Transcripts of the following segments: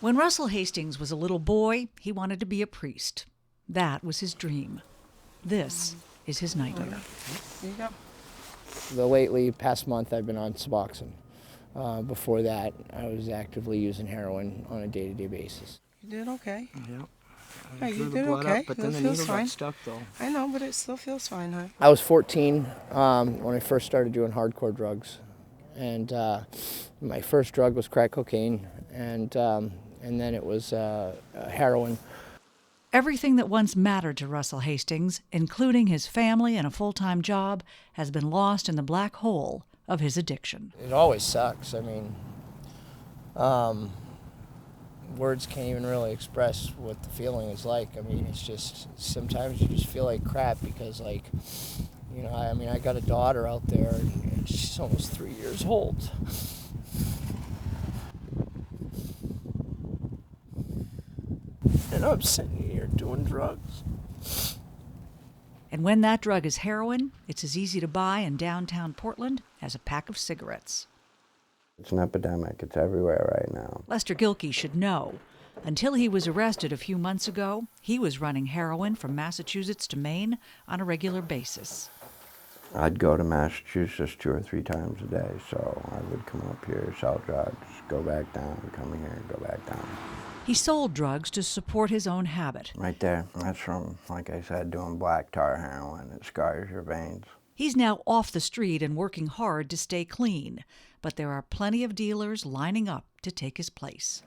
When Russell Hastings was a little boy, he wanted to be a priest. That was his dream. This is his nightmare. There you go. The lately past month, I've been on Suboxone. Before that, I was actively using heroin on a day-to-day basis. You did okay. Yep. Hey, you did okay. But It then the feels needle fine. got stuck, though. I know, but it still feels fine, huh? I was 14 when I first started doing hardcore drugs, and my first drug was crack cocaine, and then it was heroin. Everything that once mattered to Russell Hastings, including his family and a full-time job, has been lost in the black hole of his addiction. It always sucks. I mean, words can't even really express what the feeling is like. I mean, it's just, sometimes you just feel like crap because, like, you know, I got a daughter out there and she's almost 3 years old. And I'm sitting here doing drugs. And when that drug is heroin, it's as easy to buy in downtown Portland as a pack of cigarettes. It's an epidemic. It's everywhere right now. Lester Gilkey should know. Until he was arrested a few months ago, he was running heroin from Massachusetts to Maine on a regular basis. I'd go to Massachusetts 2 or 3 times a day, so I would come up here, sell drugs, go back down, come here, go back down. He sold drugs to support his own habit. Right there. That's from, like I said, doing black tar heroin. It scars your veins. He's now off the street and working hard to stay clean, but there are plenty of dealers lining up to take his place.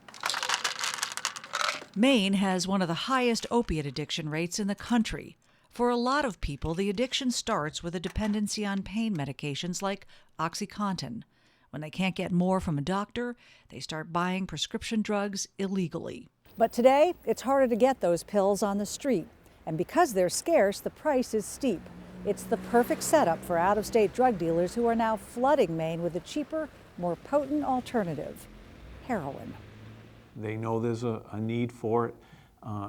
Maine has one of the highest opiate addiction rates in the country. For a lot of people, the addiction starts with a dependency on pain medications like OxyContin. When they can't get more from a doctor, they start buying prescription drugs illegally. But today, it's harder to get those pills on the street. And because they're scarce, the price is steep. It's the perfect setup for out-of-state drug dealers who are now flooding Maine with a cheaper, more potent alternative, heroin. They know there's a need for it,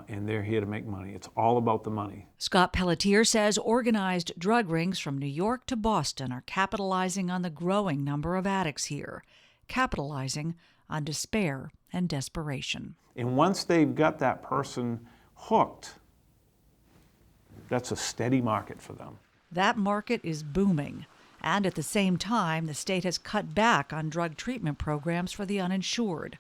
and they're here to make money. It's all about the money. Scott Pelletier says organized drug rings from New York to Boston are capitalizing on the growing number of addicts here, capitalizing on despair and desperation. And once they've got that person hooked, that's a steady market for them. That market is booming. And at the same time, the state has cut back on drug treatment programs for the uninsured.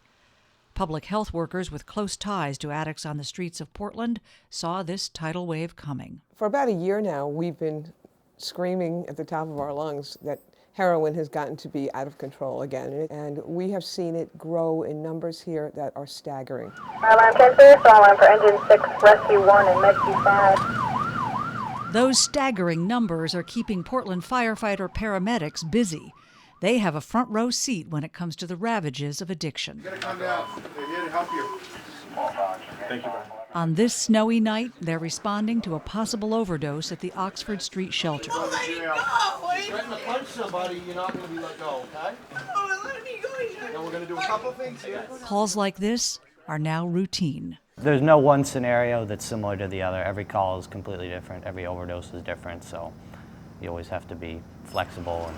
Public health workers with close ties to addicts on the streets of Portland saw this tidal wave coming. For about a year now, we've been screaming at the top of our lungs that heroin has gotten to be out of control again. And we have seen it grow in numbers here that are staggering. Alarm 10 alarm for engine 6, rescue 1 and medkey 5. Those staggering numbers are keeping Portland firefighter paramedics busy. They have a front row seat when it comes to the ravages of addiction. You gotta come down. They're here to help you. Thank you, Brian. On this snowy night, they're responding to a possible overdose at the Oxford Street shelter. Go, lady, go! If you're threatening to punch somebody, you're not going to be let go, okay? Oh, let me go. Now we're going to do a couple things here. Calls like this are now routine. There's no one scenario that's similar to the other. Every call is completely different. Every overdose is different, so you always have to be flexible. And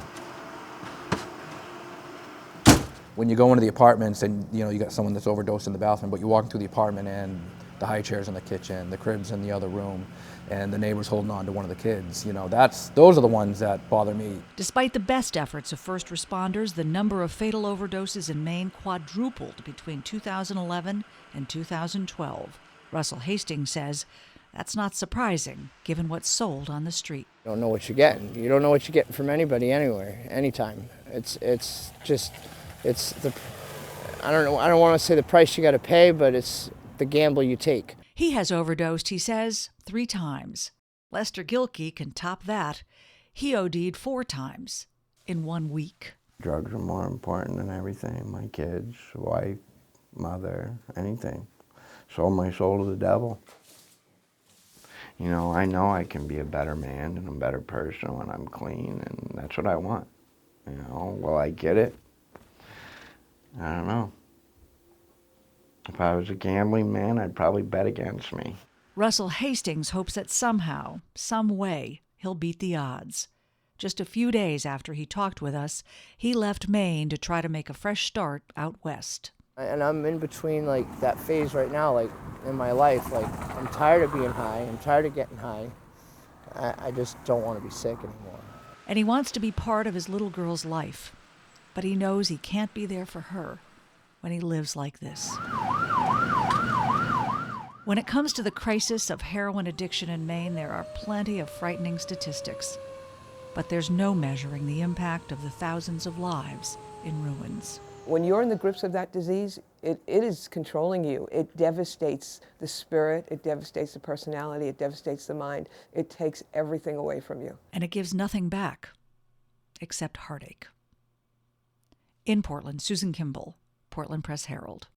when you go into the apartments and you got someone that's overdosed in the bathroom, but you walk into the apartment and the high chairs in the kitchen, the cribs in the other room, and the neighbors holding on to one of the kids, those are the ones that bother me. Despite the best efforts of first responders, the number of fatal overdoses in Maine quadrupled between 2011 and 2012. Russell Hastings says that's not surprising, given what's sold on the street. You don't know what you're getting. You don't know what you're getting from anybody, anywhere, anytime. It's the, I don't know, I don't want to say the price you got to pay, but it's the gamble you take. He has overdosed, he says, 3 times. Lester Gilkey can top that. He OD'd 4 times in 1 week. Drugs are more important than everything. My kids, wife, mother, anything. Sold my soul to the devil. I know I can be a better man and a better person when I'm clean, and that's what I want. Will I get it? I don't know. If I was a gambling man, I'd probably bet against me. Russell Hastings hopes that somehow, some way, he'll beat the odds. Just a few days after he talked with us, he left Maine to try to make a fresh start out west. And I'm in between like that phase right now, like in my life, like I'm tired of being high, I'm tired of getting high. I just don't want to be sick anymore. And he wants to be part of his little girl's life, but he knows he can't be there for her when he lives like this. When it comes to the crisis of heroin addiction in Maine, there are plenty of frightening statistics, but there's no measuring the impact of the thousands of lives in ruins. When you're in the grips of that disease, it is controlling you. It devastates the spirit, it devastates the personality, it devastates the mind. It takes everything away from you. And it gives nothing back except heartache. In Portland, Susan Kimball, Portland Press Herald.